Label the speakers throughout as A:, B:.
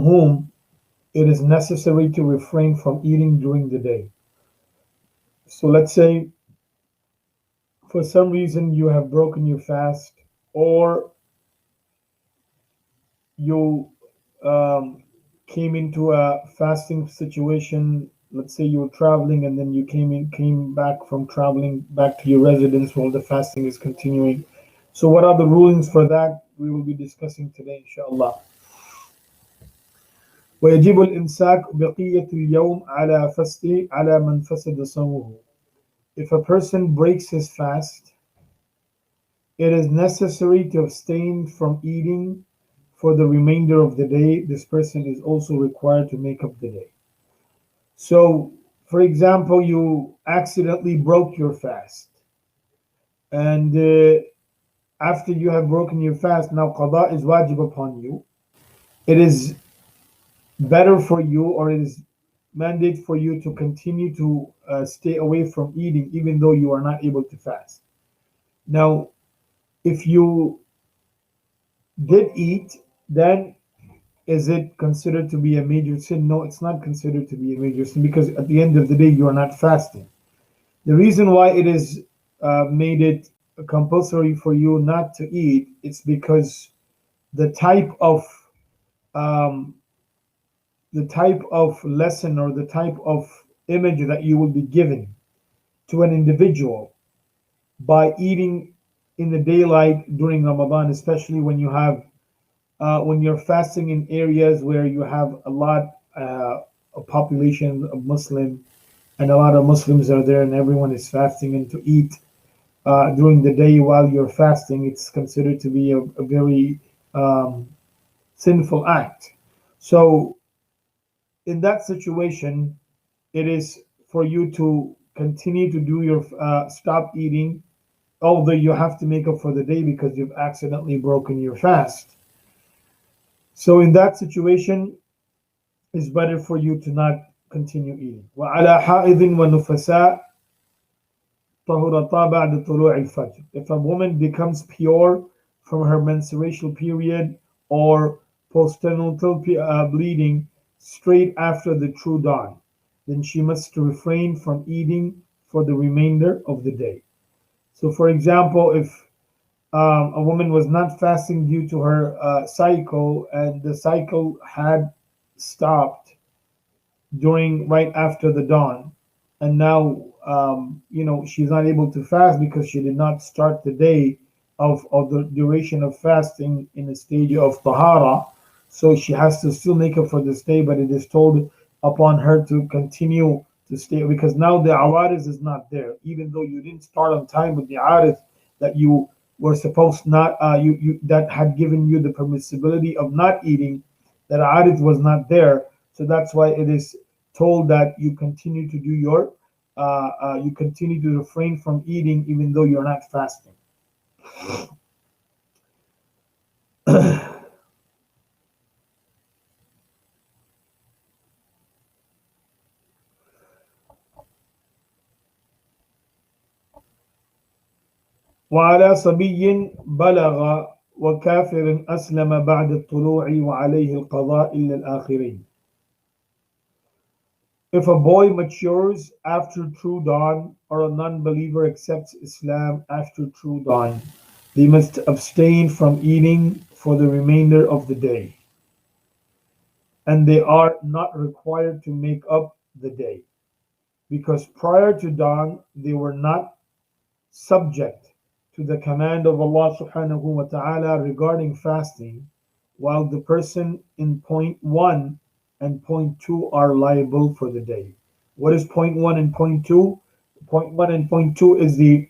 A: whom it is necessary to refrain from eating during the day. So let's say for some reason you have broken your fast, or you um, came into a fasting situation. Let's say you were traveling and then you came back from traveling back to your residence while the fasting is continuing. So what are the rulings for that? We will be discussing today, inshallah. ويجب الإمساك بقية اليوم على من فسد صومه. If a person breaks his fast, it is necessary to abstain from eating for the remainder of the day. This person is also required to make up the day. So, for example, you accidentally broke your fast, and after you have broken your fast, now qada is wajib upon you. It is better for you, or it is mandate for you to continue to stay away from eating, even though you are not able to fast. Now, if you did eat, then is it considered to be a major sin? No, it's not considered to be a major sin, because at the end of the day, you are not fasting. The reason why it is made it compulsory for you not to eat, it's because the type of um, lesson, or the type of image that you will be giving to an individual by eating in the daylight during Ramadan, especially when you're fasting in areas where you have a lot a population of Muslim, and a lot of Muslims are there, and everyone is fasting, and to eat during the day while you're fasting, it's considered to be a very um, sinful act. So in that situation, it is for you to continue to do your stop eating, although you have to make up for the day because you've accidentally broken your fast. So in that situation, it's better for you to not continue eating. وعلى حائض ونفساء طهرتا بعد طلوع الفجر. If a woman becomes pure from her menstrual period or postnatal bleeding straight after the true dawn, then she must refrain from eating for the remainder of the day. So, for example, if a woman was not fasting due to her cycle, and the cycle had stopped during right after the dawn, and now she's not able to fast because she did not start the day of the duration of fasting in the stage of tahara, so she has to still make up for this day, but it is told upon her to continue to stay, because now the awaris is not there, even though you didn't start on time with the awaris that you were supposed not you that had given you the permissibility of not eating, that awaris was not there. So that's why it is told that you continue to do your you continue to refrain from eating even though you're not fasting. وعلى صبي بلغ وكافر أسلم بعد الطلوع وعليه القضاء إلا الآخرين. If a boy matures after true dawn, or a non-believer accepts Islam after true dawn, they must abstain from eating for the remainder of the day, and they are not required to make up the day, because prior to dawn they were not subject to the command of Allah subhanahu wa ta'ala regarding fasting, while the person in point 1 and point 2 are liable for the day. What is point 1 and point 2? Point 1 and point 2 is the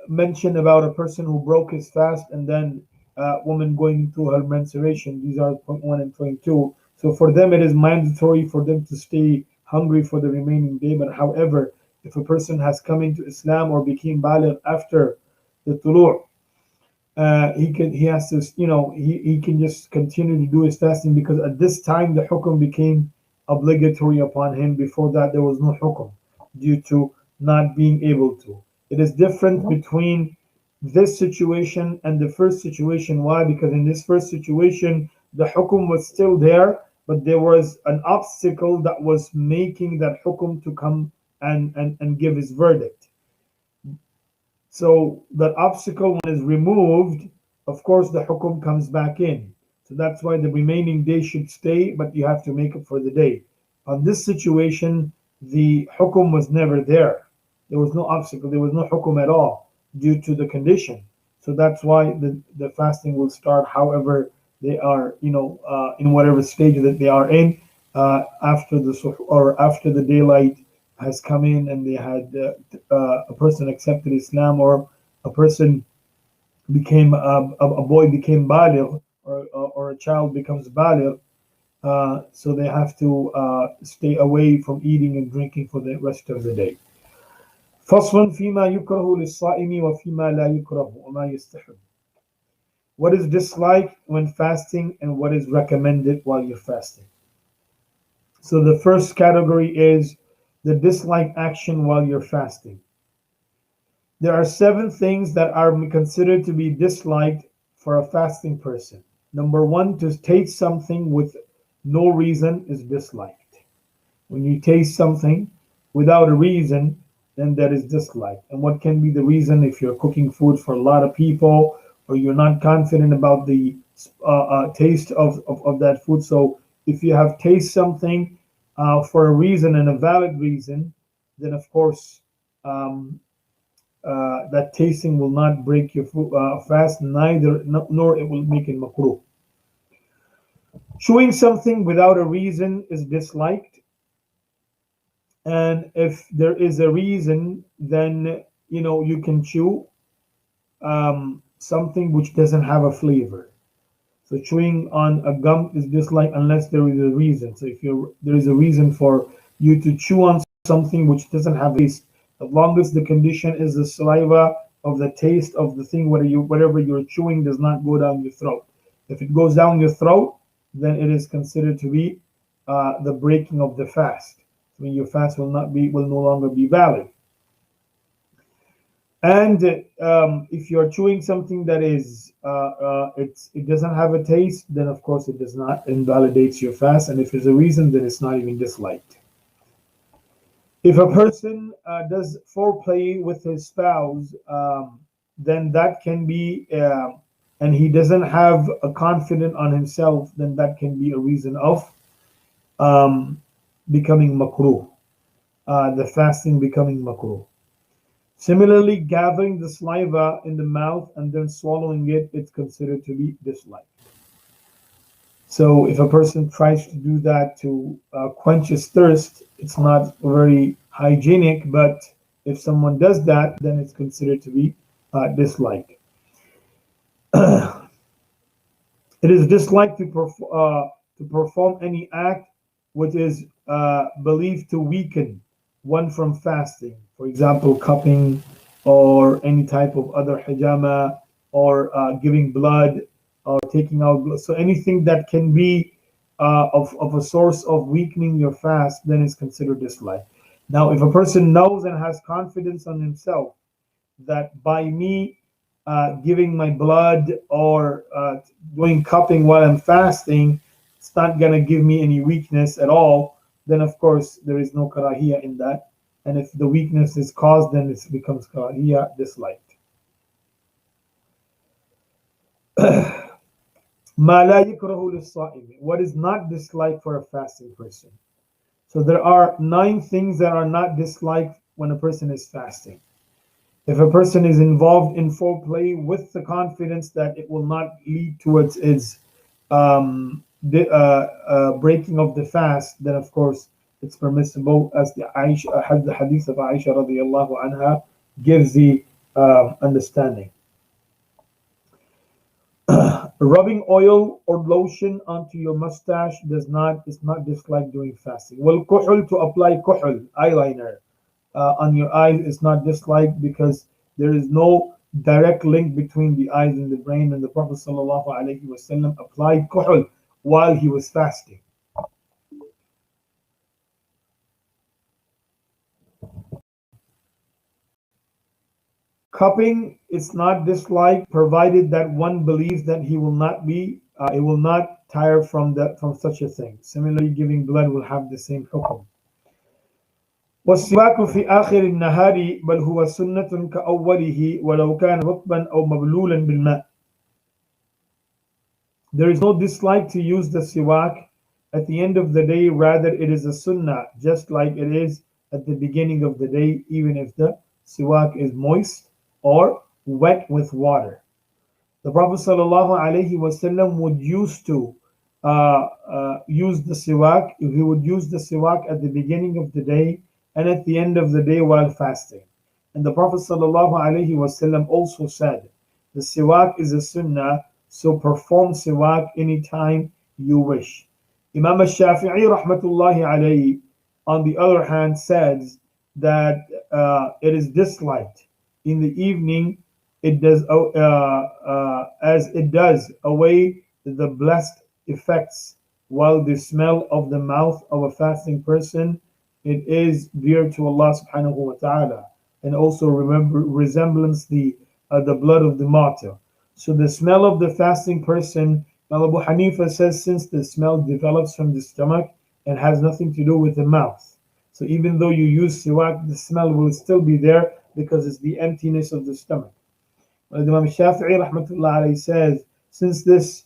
A: mention about a person who broke his fast, and then a woman going through her menstruation. These are point 1 and point 2. So for them, it is mandatory for them to stay hungry for the remaining day. But however, if a person has come into Islam or became baligh after the tulu', he has to, he can just continue to do his fasting, because at this time the hukum became obligatory upon him. Before that, there was no hukum due to not being able to. It is different between this situation and the first situation. Why? Because in this first situation, the hukum was still there, but there was an obstacle that was making that hukum to come and give his verdict. So that obstacle, when is removed, of course, the hukum comes back in. So that's why the remaining day should stay, but you have to make up for the day. On this situation, the hukum was never there. There was no obstacle. There was no hukum at all due to the condition. So that's why the fasting will start however they are, in whatever stage that they are in, after the or after the daylight has come in and they had a person accepted Islam, or a person became a boy became baligh, or a child becomes baligh. So they have to stay away from eating and drinking for the rest of the day. فصل فيما يكره للصائم وفيما لا يكره وما يستحب. What is disliked when fasting and what is recommended while you're fasting. So the first category is the disliked action while you're fasting. There are 7 things that are considered to be disliked for a fasting person. Number 1, to taste something with no reason is disliked. When you taste something without a reason, then that is disliked. And what can be the reason? If you're cooking food for a lot of people, or you're not confident about the taste of that food. So if you have taste something for a reason and a valid reason, then of course that tasting will not break your fast, nor it will make it makruh. Chewing something without a reason is disliked, and if there is a reason, then you can chew something which doesn't have a flavor. So chewing on a gum is disliked unless there is a reason. So if there is a reason for you to chew on something which doesn't have a taste, as long as the condition is the saliva of the taste of the thing, whatever you're chewing does not go down your throat. If it goes down your throat, then it is considered to be the breaking of the fast. I mean, your fast will no longer be valid. And if you're chewing something that is it doesn't have a taste, then of course it does not invalidates your fast. And if there's a reason, then it's not even disliked. If a person does foreplay with his spouse, then that can be, and he doesn't have a confidence on himself, then that can be a reason of becoming makruh, the fasting becoming makruh. Similarly, gathering the saliva in the mouth and then swallowing it, it's considered to be disliked. So if a person tries to do that to quench his thirst, it's not very hygienic, but if someone does that, then it's considered to be disliked. It is disliked to perform any act which is believed to weaken one from fasting. For example, cupping or any type of other hijama, or giving blood or taking out blood. So anything that can be of a source of weakening your fast, then is considered dislike. Now, if a person knows and has confidence on himself that by me giving my blood or doing cupping while I'm fasting, it's not going to give me any weakness at all, then of course there is no karahiyah in that. And if the weakness is caused, then it becomes karahiyah, disliked. ما لا يكره للصائم. What is not disliked for a fasting person? So there are 9 things that are not disliked when a person is fasting. If a person is involved in foreplay with the confidence that it will not lead towards its breaking of the fast, then of course it's permissible, as the hadith of Aisha radiallahu anha gives the understanding. Rubbing oil or lotion onto your mustache is not disliked during fasting. Well, kuhul, to apply kuhul, eyeliner, on your eyes is not disliked, because there is no direct link between the eyes and the brain, and the Prophet ﷺ applied kuhul while he was fasting. Cupping it's not disliked, provided that one believes that he will not tire from such a thing. Similarly, giving blood will have the same hukum. والسواك في آخر النهار بل هو سنة كأوله ولو كان رطبا أو مبلولا بالماء. There is no dislike to use the siwak at the end of the day, rather it is a sunnah, just like it is at the beginning of the day, even if the siwak is moist or wet with water. The Prophet ﷺ would used to use the siwak. He would use the siwak at the beginning of the day and at the end of the day while fasting. And the Prophet ﷺ also said, the siwak is a sunnah, so perform siwak anytime you wish. Imam Shafi'i rahmatullahi alayhi, on the other hand, says that it is disliked in the evening. It does as it does away the blessed effects, while the smell of the mouth of a fasting person, it is dear to Allah subhanahu wa ta'ala, and also resemblance the blood of the martyr. So the smell of the fasting person, Abu Hanifa says, since the smell develops from the stomach and has nothing to do with the mouth, so even though you use siwak, the smell will still be there because it's the emptiness of the stomach. Imam Shafi'i rahmatullah alayhi says, since this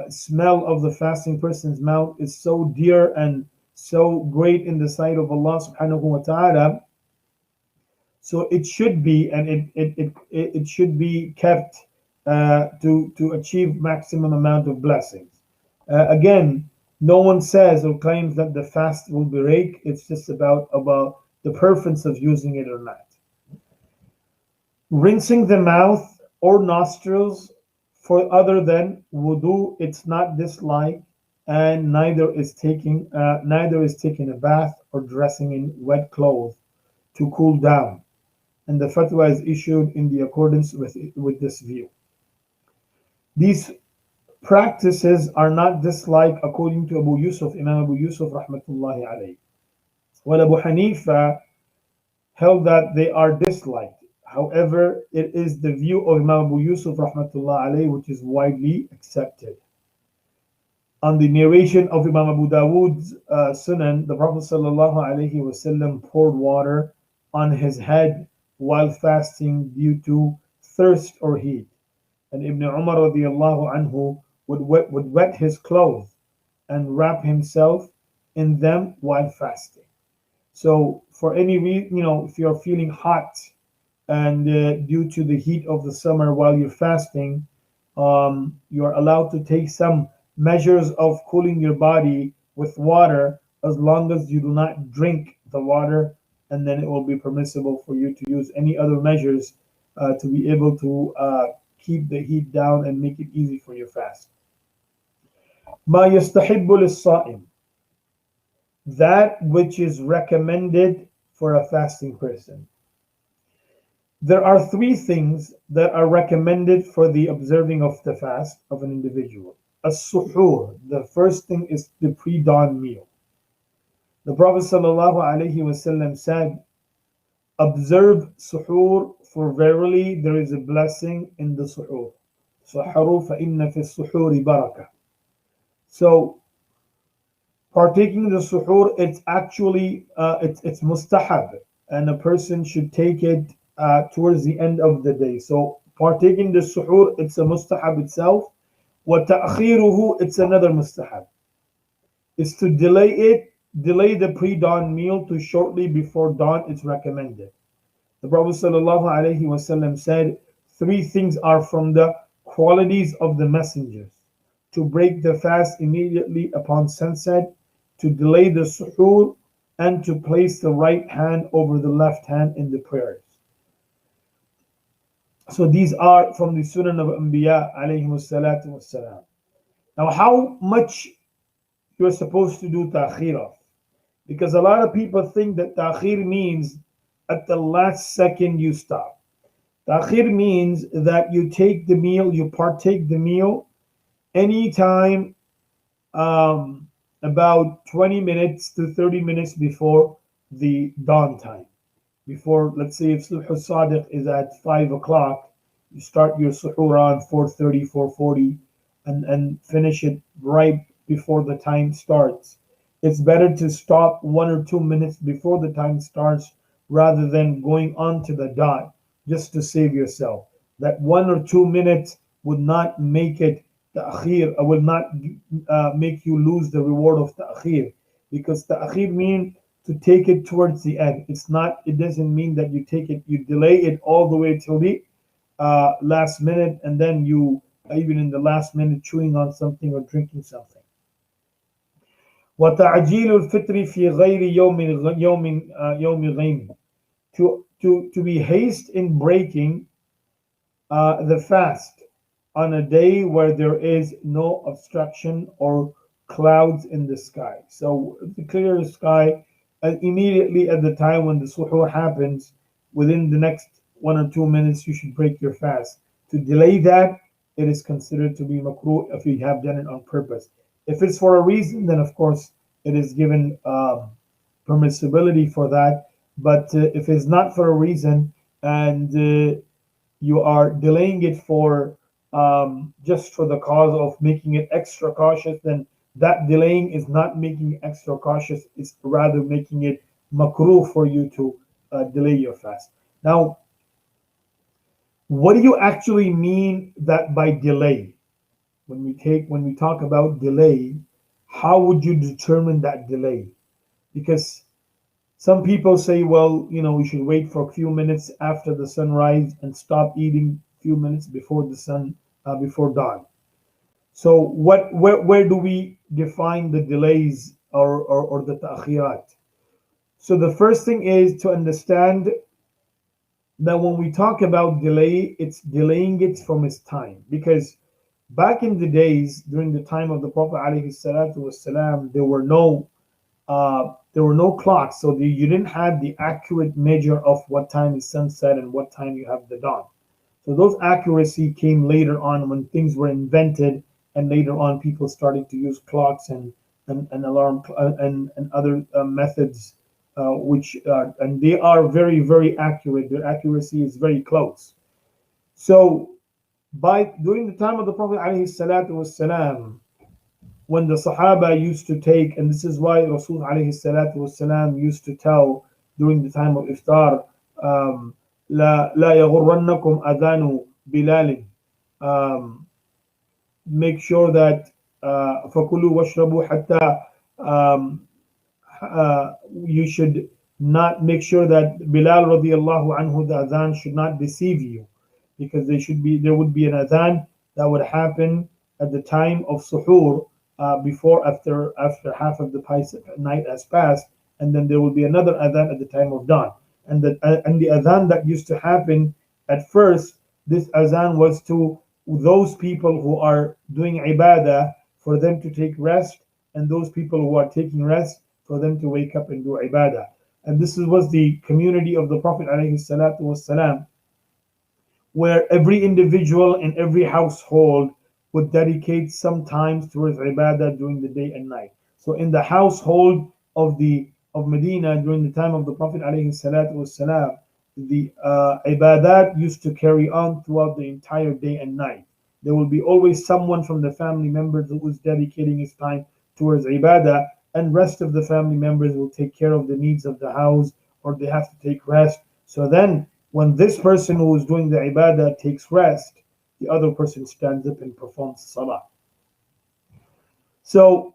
A: smell of the fasting person's mouth is so dear and so great in the sight of Allah subhanahu wa ta'ala, so it should be, and it should be kept to achieve maximum amount of blessings. Again, no one says or claims that the fast will break. It's just about the preference of using it or not. Rinsing the mouth or nostrils for other than wudu, it's not disliked, and neither is taking a bath or dressing in wet clothes to cool down. And the fatwa is issued in the accordance with this view. These practices are not disliked according to Imam Abu Yusuf rahmatullahi alayhi. While Abu Hanifa held that they are disliked. However, it is the view of Imam Abu Yusuf rahmatullahi alayhi which is widely accepted. On the narration of Imam Abu Dawood's Sunan, the Prophet sallallahu alayhi wasallam poured water on his head while fasting due to thirst or heat. And Ibn Umar radiallahu anhu would wet his clothes and wrap himself in them while fasting. So for any reason, if you're feeling hot and due to the heat of the summer while you're fasting, you're allowed to take some measures of cooling your body with water, as long as you do not drink the water, and then it will be permissible for you to use any other measures to be able to keep the heat down and make it easy for your fast. ما يستحب للصائم, that which is recommended for a fasting person. There are three things that are recommended for the observing of the fast of an individual. As-suhur, the first thing is the pre-dawn meal. The Prophet ﷺ said, observe suhoor, for verily there is a blessing in the suhoor. Suhoor فَإِنَّ فِي السُّحُورِ بَرَكَةً. So partaking the suhoor, it's actually it's mustahab, and a person should take it towards the end of the day. So partaking the suhoor, it's a mustahab itself. وَتَأْخِيرُهُ, it's another mustahab. It's to delay the pre-dawn meal to shortly before dawn. It's recommended. The Prophet ﷺ said, three things are from the qualities of the messengers: to break the fast immediately upon sunset, to delay the suhoor, and to place the right hand over the left hand in the prayers. So these are from the Sunan of Anbiya alayhimu salatu wassalam. Now, how much you're supposed to do ta'khir of? Because a lot of people think that ta'khir means at the last second you stop. Ta'khir means that you partake the meal anytime about 20 minutes to 30 minutes before the dawn time. before, let's say if Subh Sadiq is at 5 o'clock, you start your suhoor around 4:30, 4:40, and finish it right before the time starts. It's better to stop 1 or 2 minutes before the time starts rather than going on to the dot just to save yourself. That 1 or 2 minutes would not make it ta'khir, will not make you lose the reward of ta'khir, because ta'khir means to take it towards the end. It's not. It doesn't mean that you take it, you delay it all the way till the last minute, and then you even in the last minute chewing on something or drinking something. وتعجيل الفطر في غير يوم غيم, to be haste in breaking the fast on a day where there is no obstruction or clouds in the sky. So the clear sky, immediately at the time when the suhoor happens, within the next 1 or 2 minutes, you should break your fast. To delay that, it is considered to be makruh if you have done it on purpose. If it's for a reason, then of course it is given permissibility for that. But if it's not for a reason, and you are delaying it for just for the cause of making it extra cautious, then that delaying is not making it extra cautious. It's rather making it makruh for you to delay your fast. Now, what do you actually mean that by delay? When we talk about delay, how would you determine that delay? Because some people say, well, we should wait for a few minutes after the sunrise and stop eating a few minutes before the sun, before dawn. So where do we define the delays or the ta'khirat? So the first thing is to understand that when we talk about delay, it's delaying it from its time. Because back in the days, during the time of the Prophet ﷺ, there were no clocks, so you didn't have the accurate measure of what time is sunset and what time you have the dawn. So those accuracy came later on when things were invented, and later on people started to use clocks and alarm and other methods, which and they are very, very accurate. Their accuracy is very close. So during the time of the Prophet ﷺ, when the Sahaba used to take, and this is why Rasul ﷺ used to tell during the time of iftar, لا يغرنكم أذان بلال, make sure that فكلوا واشربوا حتى, you should not make sure that Bilal radiallahu anhu, the adhan should not deceive you, because there would be an adhan that would happen at the time of suhoor, before after half of the night has passed, and then there will be another adhan at the time of dawn. And the adhan that used to happen at first, this adhan was to those people who are doing ibadah, for them to take rest, and those people who are taking rest, for them to wake up and do ibadah. And this was the community of the Prophet ﷺ, where every individual in every household would dedicate some time towards ibadah during the day and night. So in the household of Medina during the time of the Prophet ﷺ, the ibadat used to carry on throughout the entire day and night. There will be always someone from the family members who is dedicating his time towards ibadah, and rest of the family members will take care of the needs of the house, or they have to take rest. So then when this person who is doing the ibadah takes rest, the other person stands up and performs salah. So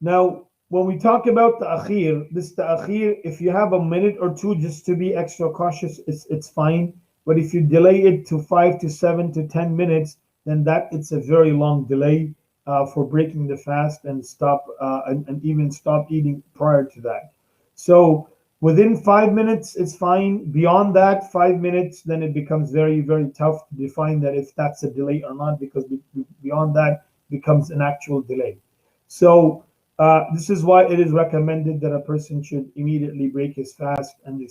A: now when we talk about ta'khir, this ta'khir, if you have a minute or two just to be extra cautious, it's fine. But if you delay it to 5 to 7 to 10 minutes, then it's a very long delay for breaking the fast, and even stop eating prior to that. So within 5 minutes, it's fine. Beyond that 5 minutes, then it becomes very, very tough to define that if that's a delay or not, because beyond that becomes an actual delay. So this is why it is recommended that a person should immediately break his fast, and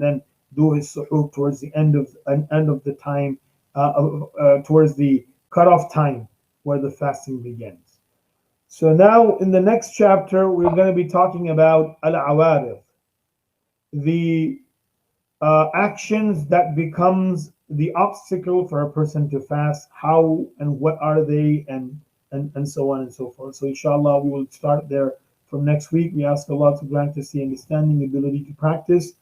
A: then do his suhoor towards the end of the time, towards the cutoff time where the fasting begins. So now in the next chapter, we're going to be talking about al-awarid. the actions that becomes the obstacle for a person to fast, how and what are they, and so on and so forth. So inshallah we will start there from next week. We ask Allah to grant us the understanding, ability to practice,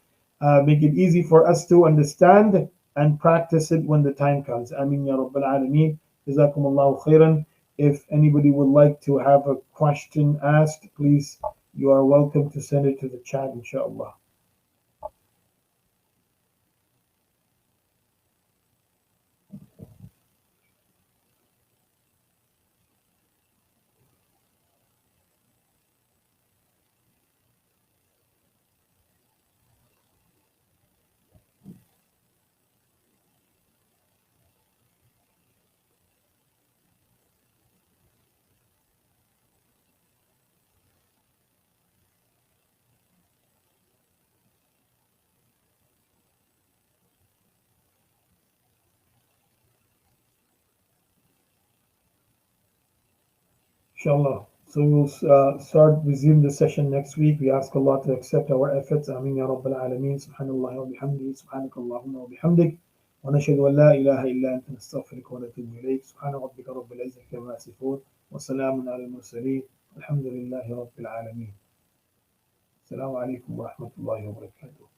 A: make it easy for us to understand and practice it when the time comes. Ameen ya Rabbil Alameen. Jazakumullahu khairan. If anybody would like to have a question asked, please, you are welcome to send it to the chat, inshallah. Inshallah. So we'll resume the session next week. We ask Allah to accept our efforts. Ameen ya Rabbil Alameen. Subhanallah wa bihamdihi. Subhanakallahumma wa bihamdik. ونشهد أن لا إله إلا أنت نستغفرك ونتوب إليك سبحان ربك رب العزة عما يصفون وسلام على المرسلين والحمد لله رب العالمين السلام عليكم ورحمة الله وبركاته